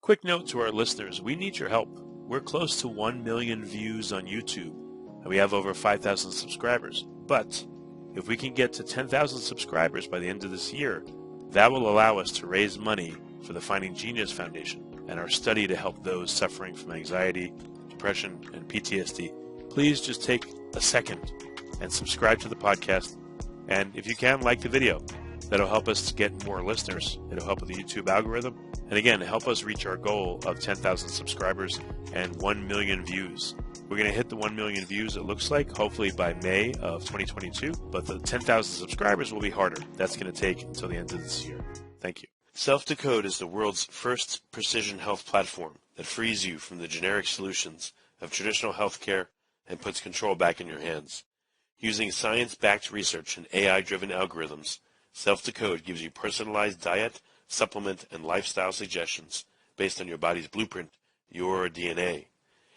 Quick note to our listeners, we need your help. We're close to 1 million views on YouTube, and we have over 5,000 subscribers. But if we can get to 10,000 subscribers by the end of this year, that will allow us to raise money for the Finding Genius Foundation and our study to help those suffering from anxiety, depression, and PTSD. Please just take a second and subscribe to the podcast. And if you can, like the video. That'll help us get more listeners. It'll help with the YouTube algorithm. And again, help us reach our goal of 10,000 subscribers and 1 million views. We're going to hit the 1 million views, it looks like, hopefully by May of 2022. But the 10,000 subscribers will be harder. That's going to take until the end of this year. Thank you. Self-Decode is the world's first precision health platform that frees you from the generic solutions of traditional healthcare and puts control back in your hands. Using science-backed research and AI-driven algorithms, Self-Decode gives you personalized diet, supplement, and lifestyle suggestions based on your body's blueprint, your DNA.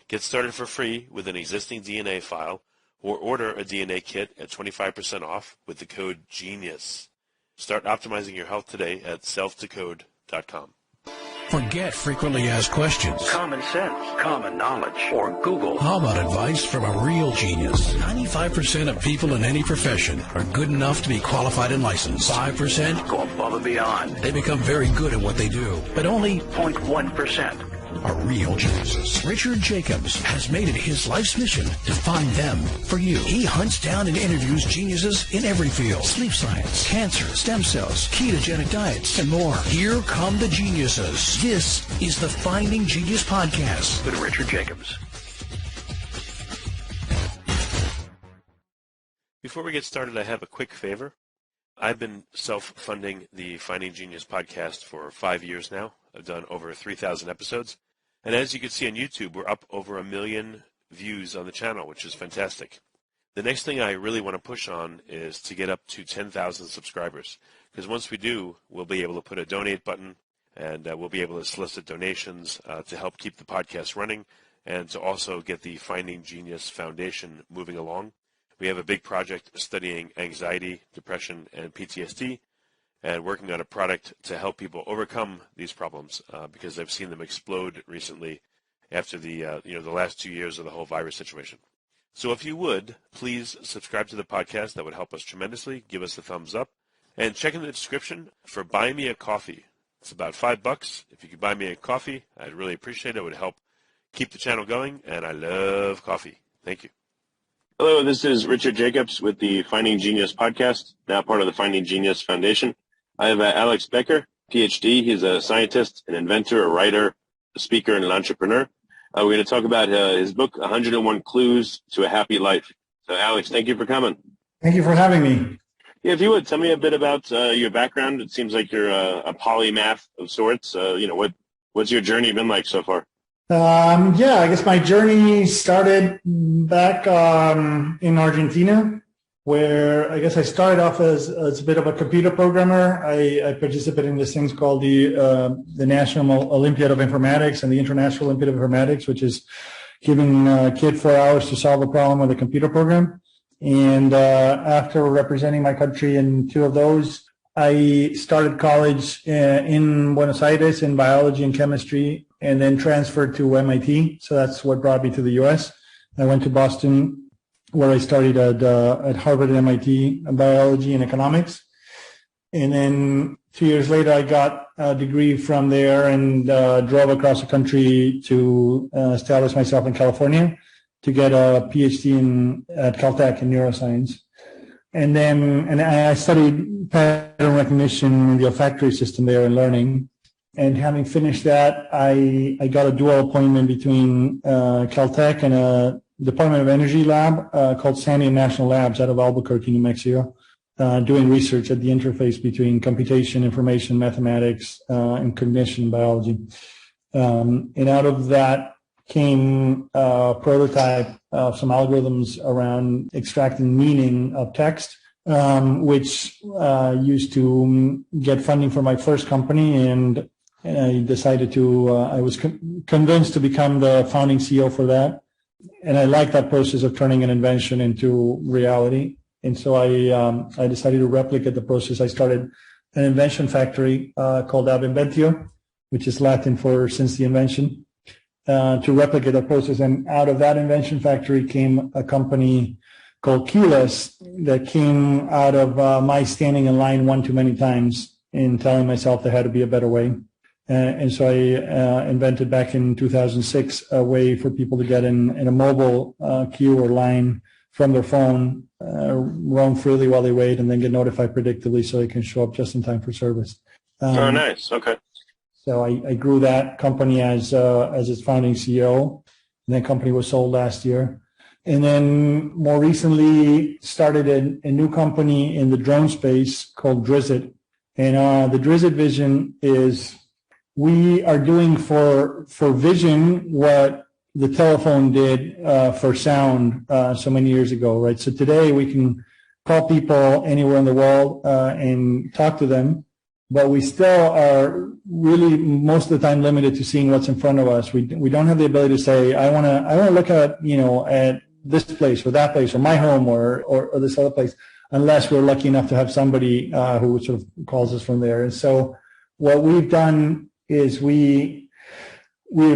Get started for free with an existing DNA file or order a DNA kit at 25% off with the code GENIUS. Start optimizing your health today at selfdecode.com. Forget frequently asked questions. Common sense, common knowledge, or Google. How about advice from a real genius? 95% of people in any profession are good enough to be qualified and licensed. 5% go above and beyond. They become very good at what they do, but only 0.1% are real geniuses. Richard Jacobs has made it his life's mission to find them for you. He hunts down and interviews geniuses in every field: sleep science, cancer, stem cells, ketogenic diets, and more. Here come the geniuses. This is the Finding Genius Podcast with Richard Jacobs. Before we get started, I have a quick favor. I've been self-funding the Finding Genius Podcast for 5 years now. I've done over 3,000 episodes. And as you can see on YouTube, we're up over 1 million views on the channel, which is fantastic. The next thing I really want to push on is to get up to 10,000 subscribers. Because once we do, we'll be able to put a donate button, and we'll be able to solicit donations to help keep the podcast running and to also get the Finding Genius Foundation moving along. We have a big project studying anxiety, depression, and PTSD, and working on a product to help people overcome these problems because I've seen them explode recently after the last 2 years of the whole virus situation. So if you would, please subscribe to the podcast. That would help us tremendously. Give us a thumbs up. And check in the description for Buy Me a Coffee. It's about $5. If you could buy me a coffee, I'd really appreciate it. It would help keep the channel going, and I love coffee. Thank you. Hello, this is Richard Jacobs with the Finding Genius Podcast, now part of the Finding Genius Foundation. I have Alex Bäcker, Ph.D. He's a scientist, an inventor, a writer, a speaker, and an entrepreneur. We're going to talk about his book, 101 Clues to a Happy Life. So, Alex, thank you for coming. Thank you for having me. Yeah, if you would, tell me a bit about your background. It seems like you're a polymath of sorts. What's your journey been like so far? I guess my journey started back in Argentina, where I guess I started off as a bit of a computer programmer. I participated in these things called the National Olympiad of Informatics and the International Olympiad of Informatics, which is giving a kid 4 hours to solve a problem with a computer program. And after representing my country in 2 of those, I started college in Buenos Aires in biology and chemistry, and then transferred to MIT. So that's what brought me to the U.S. I went to Boston, where I studied at Harvard and MIT biology and economics. And then 2 years later, I got a degree from there and drove across the country to establish myself in California to get a Ph.D. at Caltech in neuroscience. And I studied pattern recognition in the olfactory system there and learning. And having finished that, I got a dual appointment between Caltech and a Department of Energy lab called Sandia National Labs out of Albuquerque, New Mexico, doing research at the interface between computation, information, mathematics, and cognition biology. And out of that came a prototype of some algorithms around extracting meaning of text, which used to get funding for my first company. And I decided I was convinced to become the founding CEO for that. And I liked that process of turning an invention into reality. And so I decided to replicate the process. I started an invention factory called Ab Inventio, which is Latin for since the invention, to replicate that process. And out of that invention factory came a company called Keyless that came out of my standing in line one too many times and telling myself there had to be a better way. And so I invented back in 2006 a way for people to get in a mobile queue or line from their phone, roam freely while they wait, and then get notified predictably so they can show up just in time for service. Oh, nice. Okay. So I grew that company as its founding CEO. And that company was sold last year. And then more recently started a new company in the drone space called Drizzt. And the Drizzt vision is we are doing for vision what the telephone did for sound so many years ago, right? So today we can call people anywhere in the world and talk to them, but we still are really most of the time limited to seeing what's in front of us. We don't have the ability to say, I want to look at at this place or that place or my home or this other place, unless we're lucky enough to have somebody who sort of calls us from there. And so what we've done is we're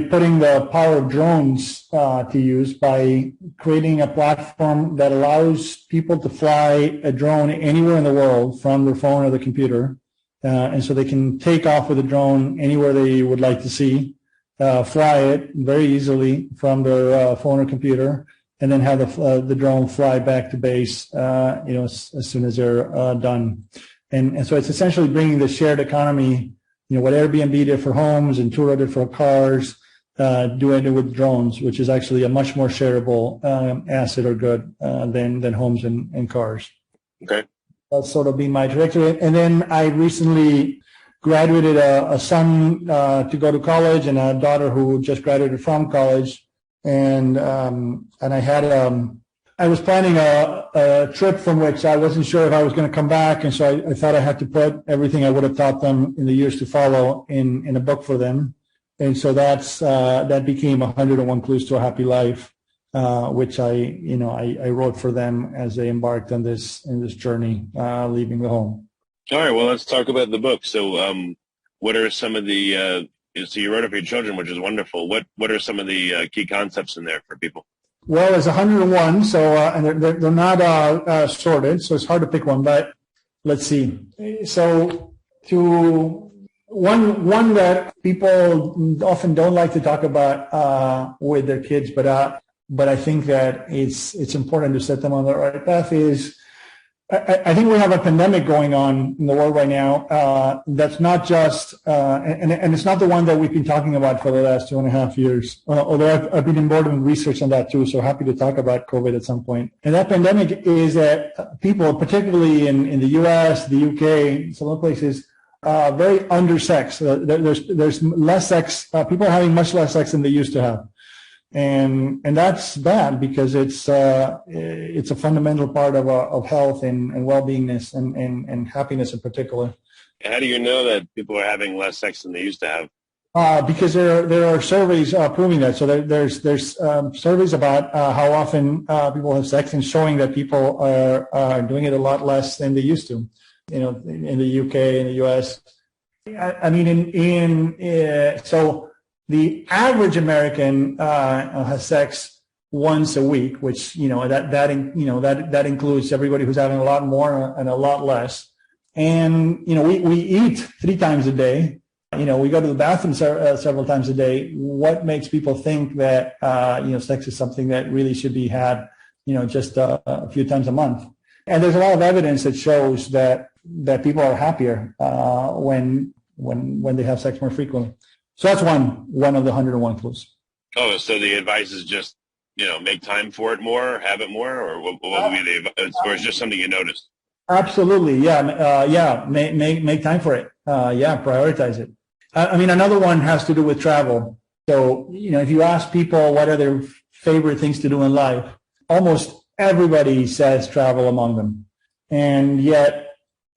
putting the power of drones to use by creating a platform that allows people to fly a drone anywhere in the world from their phone or the computer. And so they can take off with a drone anywhere they would like to see, fly it very easily from their phone or computer, and then have the drone fly back to base, as soon as they're done. And so it's essentially bringing the shared economy, what Airbnb did for homes and Turo did for cars, doing it with drones, which is actually a much more shareable asset or good than homes and cars. Okay. That's sort of been my trajectory. And then I recently graduated a son to go to college and a daughter who just graduated from college. And I was planning a trip from which I wasn't sure if I was going to come back. And so I thought I had to put everything I would have taught them in the years to follow in a book for them. And so that became 101 Clues to a Happy Life, which I wrote for them as they embarked on this journey, leaving the home. All right. Well, let's talk about the book. So, what are some of the? So you wrote it for your children, which is wonderful. What are some of the key concepts in there for people? Well, there's 101, so and they're not sorted, so it's hard to pick one. But let's see. So one that people often don't like to talk about with their kids, but I think that it's important to set them on the right path is I think we have a pandemic going on in the world right now that's not just and it's not the one that we've been talking about for the last 2.5 years, although I've been involved in research on that too, so happy to talk about COVID at some point. And that pandemic is that people, particularly in the US, the UK, some other places, very undersexed. There's less sex. People are having much less sex than they used to have. And that's bad because it's a fundamental part of health and well-beingness and happiness in particular. How do you know that people are having less sex than they used to have? Because there are surveys proving that. So there's surveys about how often people have sex and showing that people are doing it a lot less than they used to. In the UK, in the US. I mean, so. The average American has sex once a week, which that includes everybody who's having a lot more and a lot less. And we eat 3 times a day. We go to the bathroom several times a day. What makes people think that sex is something that really should be had just a few times a month? And there's a lot of evidence that shows that people are happier when they have sex more frequently. So that's one of the 101 clues. Oh, so the advice is just, make time for it more, have it more, or what would be the advice, or is it just something you noticed? Absolutely, yeah, make time for it. Prioritize it. I mean, another one has to do with travel. So, if you ask people what are their favorite things to do in life, almost everybody says travel among them. And yet,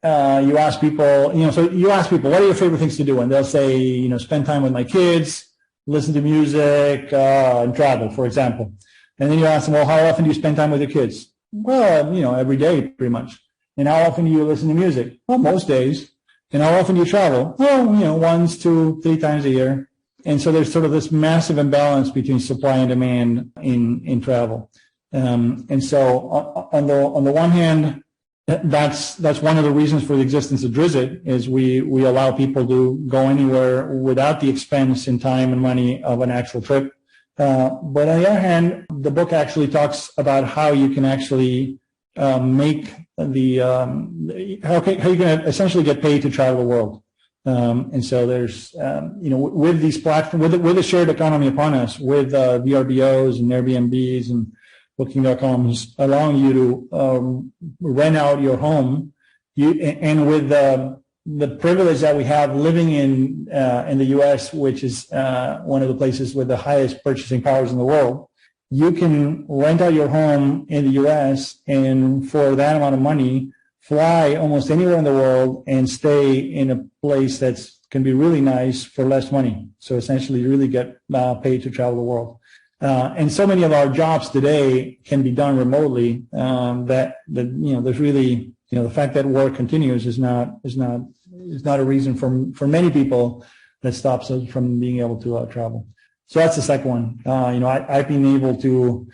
you ask people, what are your favorite things to do? And they'll say, spend time with my kids, listen to music, and travel, for example. And then you ask them, well, how often do you spend time with your kids? Well, every day, pretty much. And how often do you listen to music? Well, most days. And how often do you travel? Well, once, 2, 3 times a year. And so there's sort of this massive imbalance between supply and demand in travel. And so on the one hand, that's one of the reasons for the existence of Drizzt is we allow people to go anywhere without the expense in time and money of an actual trip. But on the other hand, the book actually talks about how you can actually make how you can essentially get paid to travel the world. And so there's, with these platforms, with the shared economy upon us, with VRBOs and Airbnbs and Booking.coms allowing you to rent out your home, and with the privilege that we have living in the U.S., which is one of the places with the highest purchasing powers in the world, you can rent out your home in the U.S. and for that amount of money, fly almost anywhere in the world and stay in a place that can be really nice for less money. So essentially, you really get paid to travel the world. And so many of our jobs today can be done remotely. That there's really the fact that work continues is not a reason for many people that stops us from being able to travel. So that's the second one. I've been able to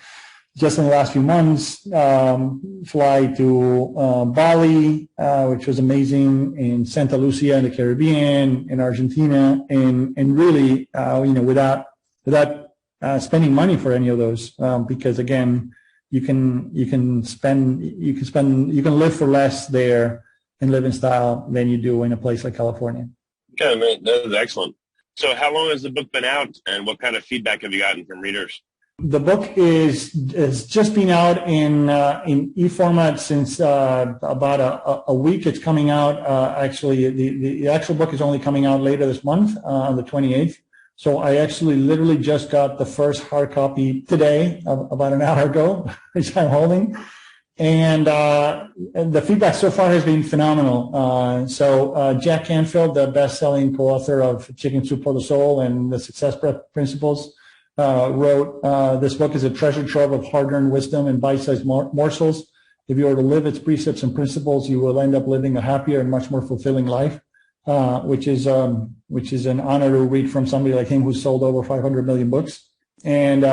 just in the last few months fly to Bali, which was amazing, in Santa Lucia in the Caribbean, in Argentina, and really without spending money for any of those, because again, you can live for less there and live in style than you do in a place like California. Yeah, man, that is excellent. So how long has the book been out, and what kind of feedback have you gotten from readers? The book is just been out in e-format since about a week. It's coming out, actually, the actual book is only coming out later this month, on the 28th. So I actually literally just got the first hard copy today, about an hour ago, which I'm holding. And the feedback so far has been phenomenal. So Jack Canfield, the best-selling co-author of Chicken Soup for the Soul and the Success Principles, wrote, this book is a treasure trove of hard-earned wisdom and bite-sized morsels. If you were to live its precepts and principles, you will end up living a happier and much more fulfilling life, which is an honor to read from somebody like him who's sold over 500 million books. And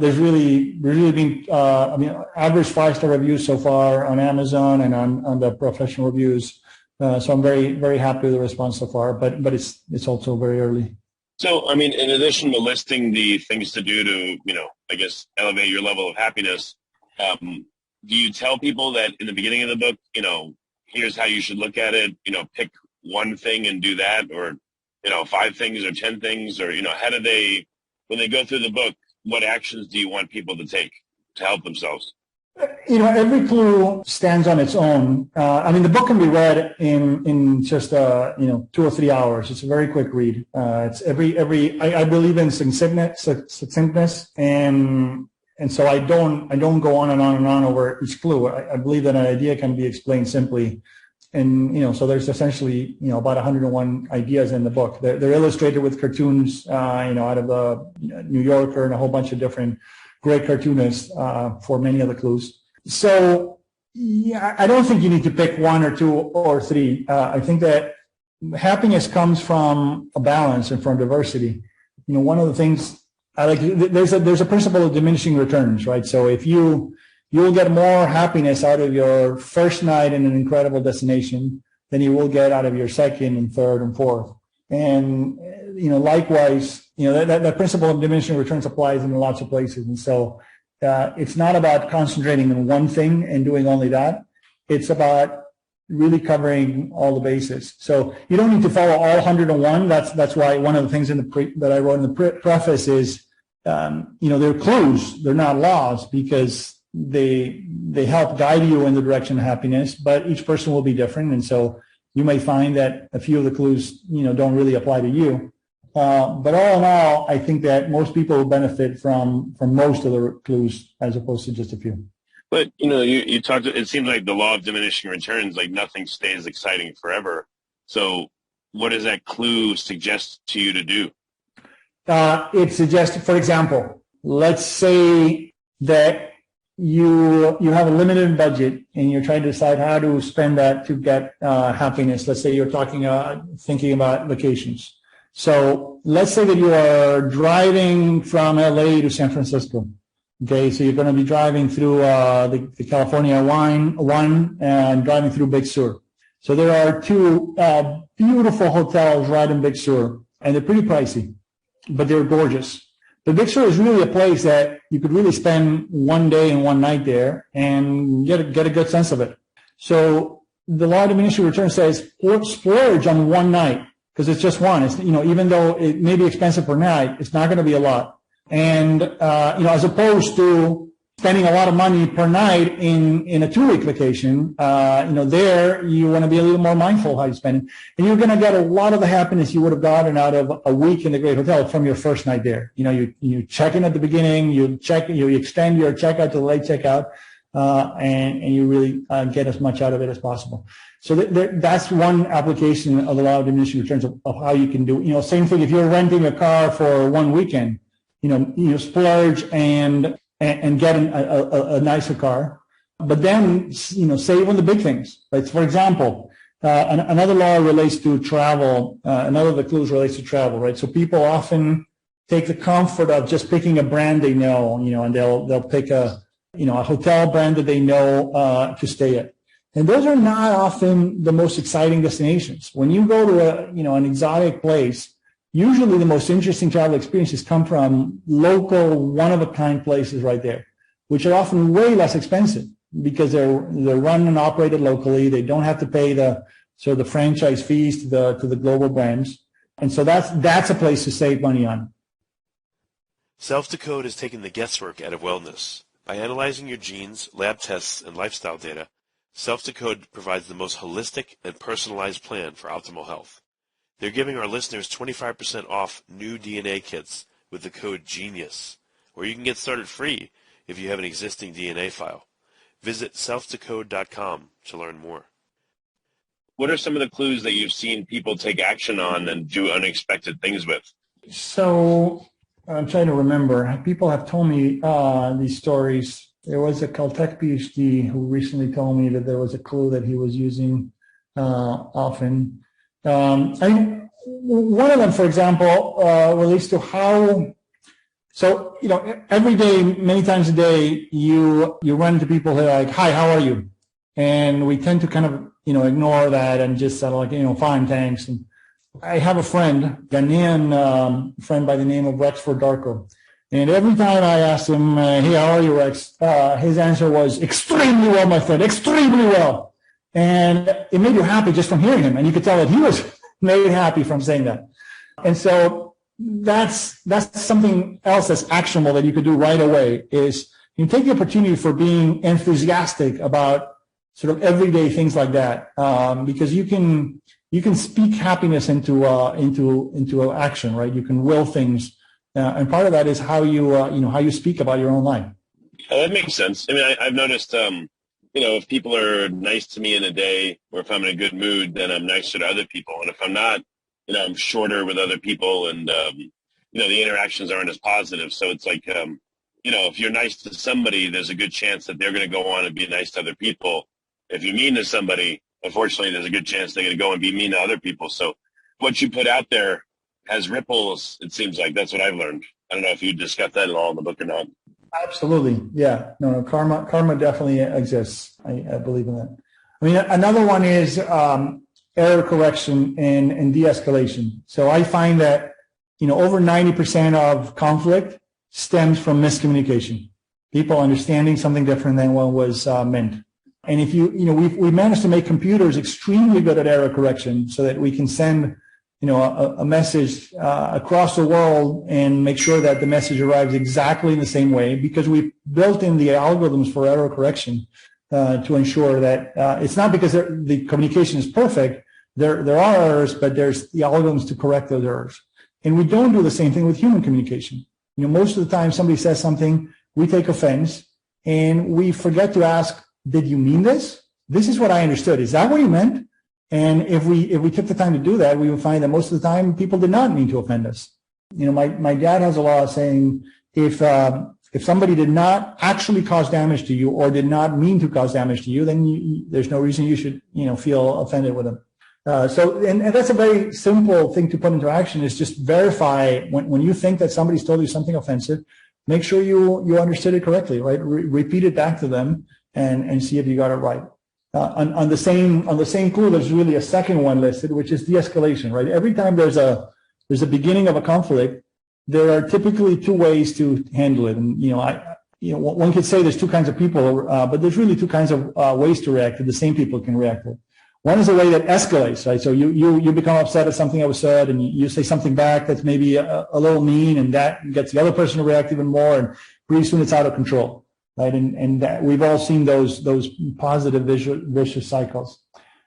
there's really been, average 5-star reviews so far on Amazon and on the professional reviews. So I'm very, very happy with the response so far, but it's also very early. So, in addition to listing the things to do to, I guess, elevate your level of happiness, do you tell people that in the beginning of the book, here's how you should look at it, pick one thing and do that, or, 5 things or 10 things, or, how do they, when they go through the book, what actions do you want people to take to help themselves? Every clue stands on its own. The book can be read in just 2 or 3 hours. It's a very quick read. It's I believe in succinctness, and so I don't go on and on and on over each clue. I believe that an idea can be explained simply, and so there's essentially about 101 ideas in the book. They're illustrated with cartoons, out of the New Yorker and a whole bunch of different great cartoonists for many of the clues. So yeah, I don't think you need to pick 1 or 2 or 3. I think that happiness comes from a balance and from diversity. One of the things I like, there's a principle of diminishing returns, right? So if you'll get more happiness out of your first night in an incredible destination than you will get out of your second and third and fourth. And likewise, that principle of diminishing returns applies in lots of places. And so it's not about concentrating on one thing and doing only that. It's about really covering all the bases. So you don't need to follow all 101. That's why one of the things that I wrote in the preface is, they're clues. They're not laws, because they help guide you in the direction of happiness, but each person will be different. And so you may find that a few of the clues, don't really apply to you. But all in all, I think that most people will benefit from most of the clues as opposed to just a few. But, you talked, it seems like the law of diminishing returns, like nothing stays exciting forever. So what does that clue suggest to you to do? It suggests, for example, let's say that you have a limited budget and you're trying to decide how to spend that to get happiness. Let's say you're thinking about vacations. So let's say that you are driving from LA to San Francisco. Okay, so you're going to be driving through the California one and driving through Big Sur. So there are two beautiful hotels right in Big Sur, and they're pretty pricey, but they're gorgeous. But Big Sur is really a place that you could really spend one day and one night there and get a good sense of it. So the law of diminishing return says splurge on one night because it's just one. It's, even though it may be expensive per night, it's not going to be a lot. And as opposed to spending a lot of money per night in a 2-week vacation, there you want to be a little more mindful how you spend it. And you're going to get a lot of the happiness you would have gotten out of a week in the great hotel from your first night there. You check in at the beginning, you extend your checkout to the late checkout, and you really get as much out of it as possible. So that's one application of the law of diminishing returns of how you can do. Same thing if you're renting a car for one weekend, you splurge and get a nicer car, but then, save on the big things. Right? For example, another law relates to travel. Another of the clues relates to travel, right? So people often take the comfort of just picking a brand they know, and they'll pick a hotel brand that they know to stay at. And those are not often the most exciting destinations. When you go to an exotic place, usually the most interesting travel experiences come from local, one-of-a-kind places right there, which are often way less expensive because they're run and operated locally. They don't have to pay the franchise fees to the global brands. And so that's a place to save money on. Self-Decode has taken the guesswork out of wellness. By analyzing your genes, lab tests, and lifestyle data, Self-Decode provides the most holistic and personalized plan for optimal health. They're giving our listeners 25% off new DNA kits with the code GENIUS, or you can get started free if you have an existing DNA file. Visit selfdecode.com to learn more. What are some of the clues that you've seen people take action on and do unexpected things with? So I'm trying to remember. People have told me these stories. There was a Caltech Ph.D. who recently told me that there was a clue that he was using often. One of them, for example, relates to how. So every day, many times a day, you run into people who are like, "Hi, how are you?" And we tend to kind of ignore that and just say like, "Fine, thanks." And I have a Ghanaian friend by the name of Rexford Darko. And every time I asked him, "Hey, how are you, Rex?" His answer was, "Extremely well, my friend, extremely well." And it made you happy just from hearing him. And you could tell that he was made happy from saying that. And so that's something else that's actionable that you could do right away is you take the opportunity for being enthusiastic about sort of everyday things like that, because you can speak happiness into action, right? You can will things. And part of that is how you speak about your own life. Oh, that makes sense. I mean, I've noticed, if people are nice to me in a day, or if I'm in a good mood, then I'm nicer to other people. And if I'm not, I'm shorter with other people, and the interactions aren't as positive. So it's like, if you're nice to somebody, there's a good chance that they're going to go on and be nice to other people. If you're mean to somebody, unfortunately, there's a good chance they're going to go and be mean to other people. So what you put out there has ripples, it seems like. That's what I've learned. I don't know if you discussed that at all in the book or not. Absolutely. Yeah. No, karma definitely exists. I believe in that. I mean, another one is error correction and de-escalation. So I find that, over 90% of conflict stems from miscommunication. People understanding something different than what was meant. And if we managed to make computers extremely good at error correction so that we can send a message across the world and make sure that the message arrives exactly in the same way, because we built in the algorithms for error correction to ensure that it's not because the communication is perfect. There are errors, but there's the algorithms to correct those errors. And we don't do the same thing with human communication. Most of the time somebody says something, we take offense, and we forget to ask, did you mean this? This is what I understood. Is that what you meant? And if we took the time to do that, we would find that most of the time people did not mean to offend us. My dad has a law saying if If somebody did not actually cause damage to you or did not mean to cause damage to you, then there's no reason you should, feel offended with them. And that's a very simple thing to put into action, is just verify when you think that somebody's told you something offensive, make sure you understood it correctly, right? Repeat it back to them and see if you got it right. On the same clue, there's really a second one listed, which is de-escalation, right? Every time there's a beginning of a conflict, there are typically two ways to handle it. And, one could say there's two kinds of people, but there's really two kinds of ways to react, and the same people can react to it. One is a way that escalates, right? So you become upset at something that was said, and you say something back that's maybe a little mean, and that gets the other person to react even more, and pretty soon it's out of control, right? And that, we've all seen those positive vicious cycles.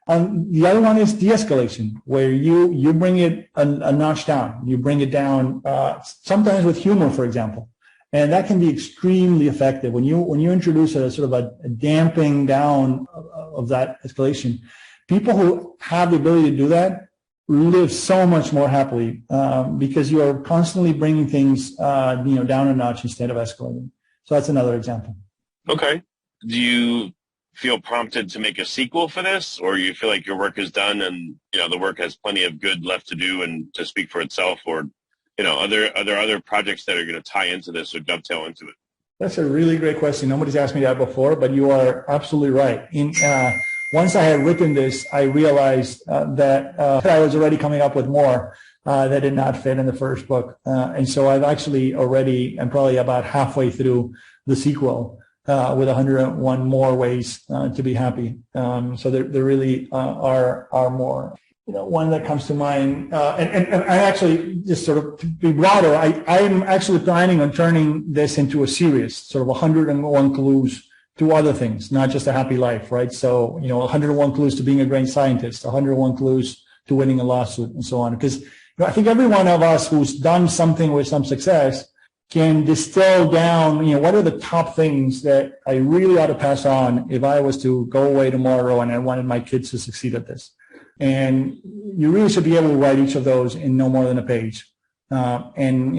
The other one is de-escalation, where you bring it a notch down. You bring it down, sometimes with humor, for example. And that can be extremely effective. When you introduce a sort of a damping down of that escalation, people who have the ability to do that live so much more happily, because you are constantly bringing things, down a notch instead of escalating. So that's another example. Okay. Do you feel prompted to make a sequel for this, or you feel like your work is done and the work has plenty of good left to do and to speak for itself, or are there other projects that are going to tie into this or dovetail into it? That's a really great question. Nobody's asked me that before, but you are absolutely right. Once I had written this, I realized that I was already coming up with more that did not fit in the first book, and so I've actually I'm probably about halfway through the sequel. With 101 more ways to be happy. So there really are more. One that comes to mind, and I actually, just sort of to be broader, I'm actually planning on turning this into a series, sort of 101 clues to other things, not just a happy life, right? So, 101 clues to being a great scientist, 101 clues to winning a lawsuit, and so on. Because I think every one of us who's done something with some success can distill down, what are the top things that I really ought to pass on if I was to go away tomorrow and I wanted my kids to succeed at this. And you really should be able to write each of those in no more than a page. And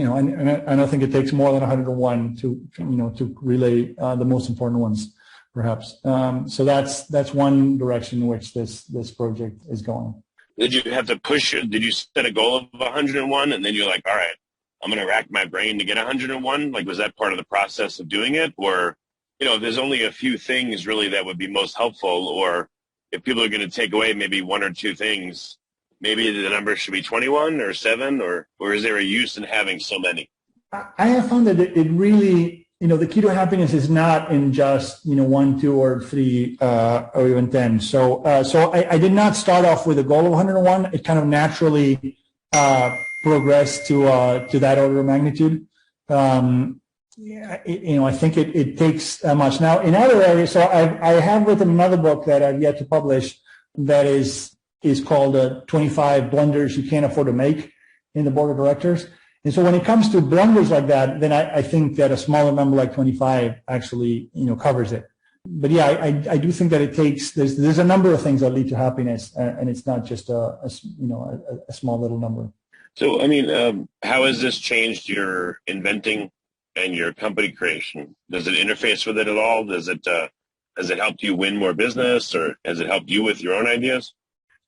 I don't think it takes more than 101 to relay the most important ones, perhaps. So that's one direction in which this project is going. Did you have to push it? Did you set a goal of 101 and then you're like, all right, I'm going to rack my brain to get 101? Like, was that part of the process of doing it? Or, if there's only a few things really that would be most helpful, or if people are going to take away maybe one or two things, maybe the number should be 21 or 7, or is there a use in having so many? I have found that it really, the key to happiness is not in just, 1, 2, or 3, or even 10. So I did not start off with a goal of 101. It kind of naturally, progress to that order of magnitude. I think it takes that much. Now, in other areas, so I have written another book that I've yet to publish that is called 25 Blunders You Can't Afford to Make in the Board of Directors. And so when it comes to blunders like that, then I think that a smaller number like 25 actually, covers it. But yeah, I do think that it takes, there's a number of things that lead to happiness, and it's not just a small little number. So, how has this changed your inventing and your company creation? Does it interface with it at all? Has it helped you win more business, or has it helped you with your own ideas?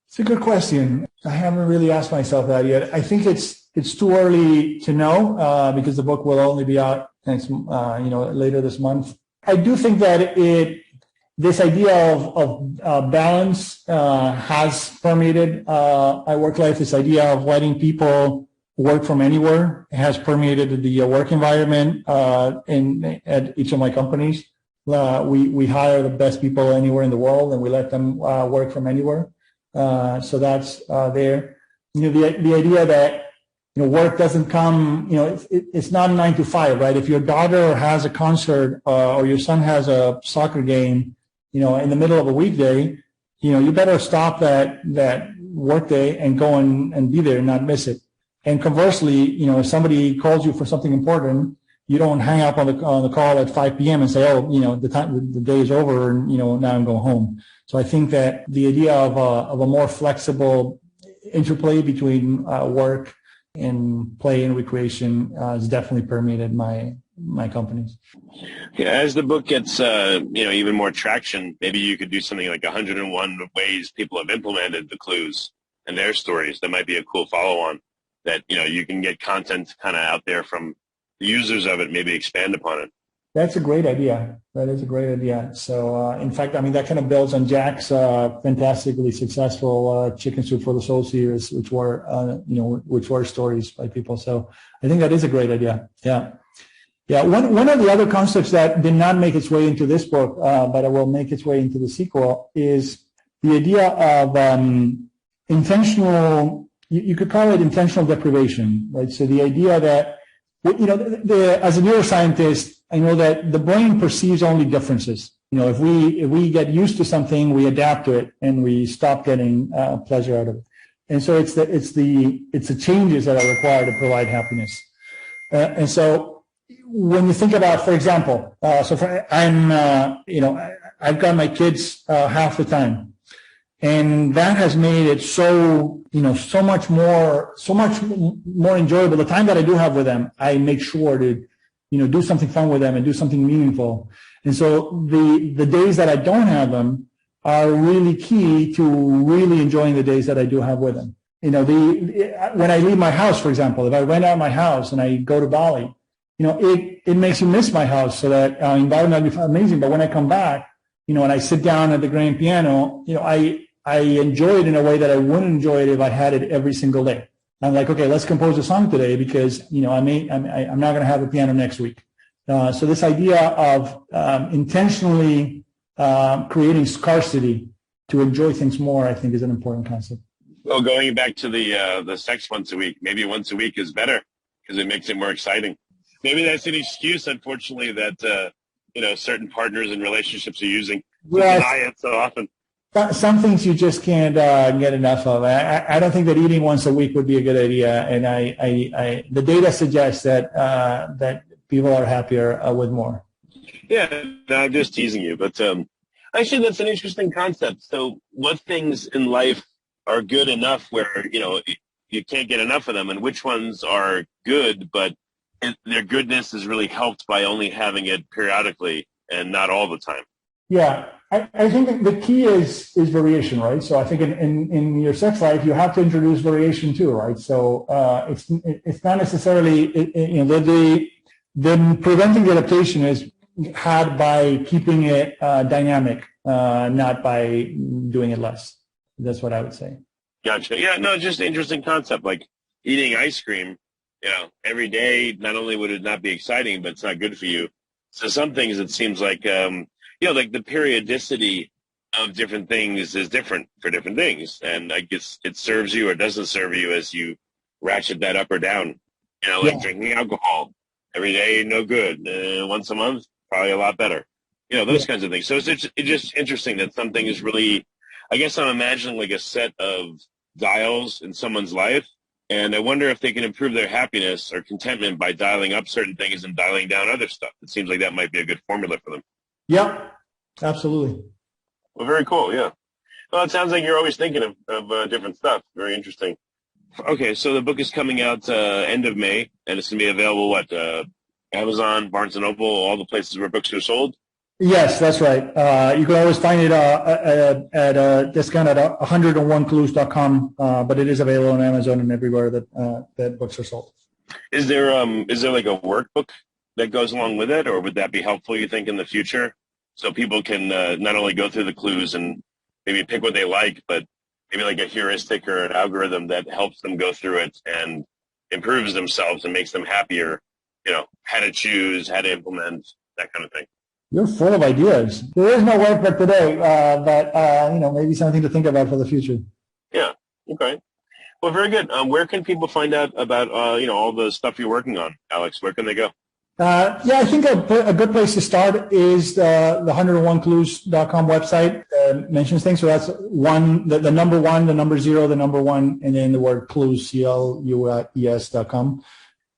It's a good question. I haven't really asked myself that yet. I think it's too early to know because the book will only be out later this month. I do think that this idea of balance has permeated my work life. This idea of letting people work from anywhere has permeated the work environment at each of my companies. We hire the best people anywhere in the world, and we let them work from anywhere. So that's there. The idea that work doesn't come. It's not a 9 to 5, right? If your daughter has a concert or your son has a soccer game, in the middle of a weekday, you better stop that work day and go and be there and not miss it. And conversely, if somebody calls you for something important, you don't hang up on the call at 5 p.m. and say, the day is over and, now I'm going home. So I think that the idea of a more flexible interplay between work and play and recreation has definitely permeated my my companies. Yeah, as the book gets, even more traction, maybe you could do something like 101 ways people have implemented the clues and their stories. That might be a cool follow-on that, you can get content kind of out there from the users of it, maybe expand upon it. That's a great idea. That is a great idea. So, in fact, that kind of builds on Jack's fantastically successful Chicken Soup for the Soul series, which were stories by people. So, I think that is a great idea. Yeah. Yeah. One of the other concepts that did not make its way into this book, but it will make its way into the sequel, is the idea of intentional. You could call it intentional deprivation, right? So the idea that, as a neuroscientist, I know that the brain perceives only differences. If we get used to something, we adapt to it and we stop getting pleasure out of it. And so it's the changes that are required to provide happiness. And so when you think about, for example, I've got my kids half the time, and that has made it so much more enjoyable. The time that I do have with them, I make sure to do something fun with them and do something meaningful. And so the days that I don't have them are really key to really enjoying the days that I do have with them. When I leave my house, for example, if I rent out my house and I go to Bali, it makes you miss my house. So that environment will be amazing. But when I come back, and I sit down at the grand piano, I enjoy it in a way that I wouldn't enjoy it if I had it every single day. I'm like, okay, let's compose a song today because, I'm not going to have a piano next week. So this idea of intentionally creating scarcity to enjoy things more, I think, is an important concept. Well, going back to the sex once a week, maybe once a week is better because it makes it more exciting. Maybe that's an excuse, unfortunately, that, certain partners and relationships are using to deny it so often. Some things you just can't get enough of. I don't think that eating once a week would be a good idea, and the data suggests that people are happier with more. Yeah, no, I'm just teasing you, but actually that's an interesting concept. So, what things in life are good enough where you can't get enough of them, and which ones are good, but their goodness is really helped by only having it periodically and not all the time? Yeah. I think the key is variation, right? So I think in your sex life, you have to introduce variation too, right? So it's not necessarily, the preventing the adaptation is had by keeping it dynamic, not by doing it less. That's what I would say. Gotcha. Yeah, no, just an interesting concept. Like eating ice cream, every day, not only would it not be exciting, but it's not good for you. So some things it seems like, like the periodicity of different things is different for different things. And I guess it serves you or doesn't serve you as you ratchet that up or down. Drinking alcohol every day, no good. Once a month, probably a lot better. Those kinds of things. So it's just interesting that something is really, I guess I'm imagining like a set of dials in someone's life. And I wonder if they can improve their happiness or contentment by dialing up certain things and dialing down other stuff. It seems like that might be a good formula for them. Yeah, absolutely. Well, very cool. Yeah. Well, it sounds like you're always thinking of different stuff. Very interesting. Okay, so the book is coming out end of May, and it's going to be available at Amazon, Barnes & Noble, all the places where books are sold? Yes, that's right. You can always find it at a discount at 101clues.com, but it is available on Amazon and everywhere that books are sold. Is there like a workbook that goes along with it, or would that be helpful, you think, in the future? So people can not only go through the clues and maybe pick what they like, but maybe like a heuristic or an algorithm that helps them go through it and improves themselves and makes them happier, how to choose, how to implement, that kind of thing. You're full of ideas. There is no workbook today, but maybe something to think about for the future. Yeah. Okay. Well, very good. Where can people find out about all the stuff you're working on, Alex? Where can they go? I think a good place to start is the 101clues.com website. Mentions things. So that's the number one, the number zero, the number one, and then the word clues, CLUES.com.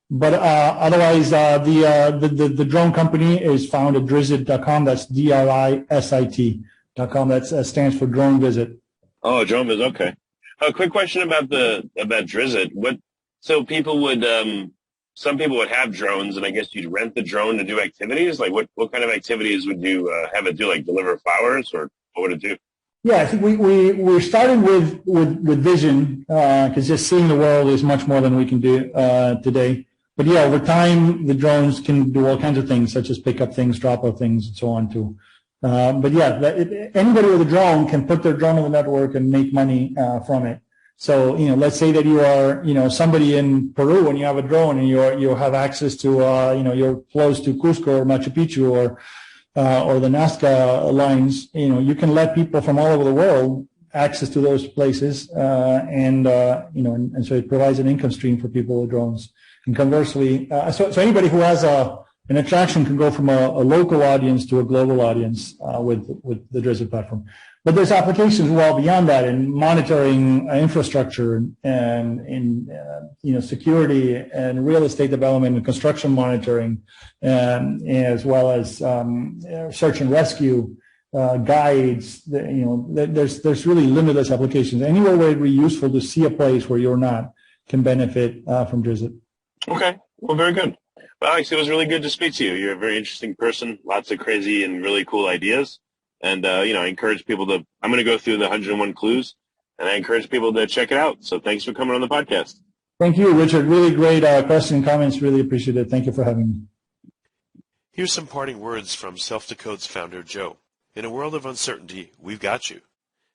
But otherwise, the drone company is found at Drizit.com. That's DRISIT.com. That stands for Drone Visit. Oh, Drone Visit. Okay. A quick question about Drizit. So people would some people would have drones, and I guess you'd rent the drone to do activities. Like, what kind of activities would you have it do? Like deliver flowers, or what would it do? Yeah, I think we started with vision, because just seeing the world is much more than we can do today. But yeah, over time, the drones can do all kinds of things, such as pick up things, drop off things, and so on too. But yeah, anybody with a drone can put their drone on the network and make money from it. So, let's say that you are, somebody in Peru and you have a drone and you have access to, you're close to Cusco or Machu Picchu or the Nazca lines. You can let people from all over the world access to those places, and so it provides an income stream for people with drones. And conversely, so anybody who has an attraction can go from a local audience to a global audience with the Drizzle platform. But there's applications well beyond that in monitoring infrastructure and in security and real estate development and construction monitoring, as well as search and rescue guides. There's really limitless applications. Anywhere where it would be useful to see a place where you're not can benefit from Drizzle. Okay, well, very good. Well, Alex, it was really good to speak to you. You're a very interesting person. Lots of crazy and really cool ideas. And, I encourage people I'm going to go through the 101 clues, and I encourage people to check it out. So thanks for coming on the podcast. Thank you, Richard. Really great questions and comments. Really appreciate it. Thank you for having me. Here's some parting words from Self-Decode's founder, Joe. In a world of uncertainty, we've got you.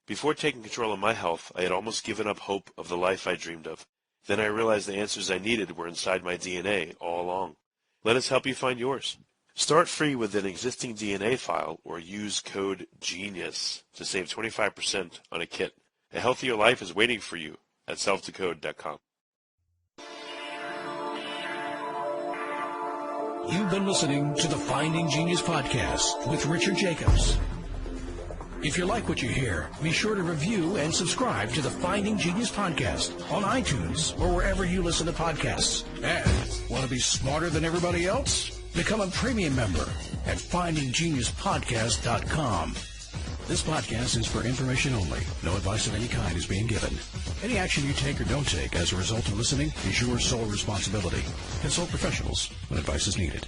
Before taking control of my health, I had almost given up hope of the life I dreamed of. Then I realized the answers I needed were inside my DNA all along. Let us help you find yours. Start free with an existing DNA file or use code GENIUS to save 25% on a kit. A healthier life is waiting for you at selfdecode.com. You've been listening to the Finding Genius podcast with Richard Jacobs. If you like what you hear, be sure to review and subscribe to the Finding Genius podcast on iTunes or wherever you listen to podcasts. And want to be smarter than everybody else? Become a premium member at findinggeniuspodcast.com. This podcast is for information only. No advice of any kind is being given. Any action you take or don't take as a result of listening is your sole responsibility. Consult professionals when advice is needed.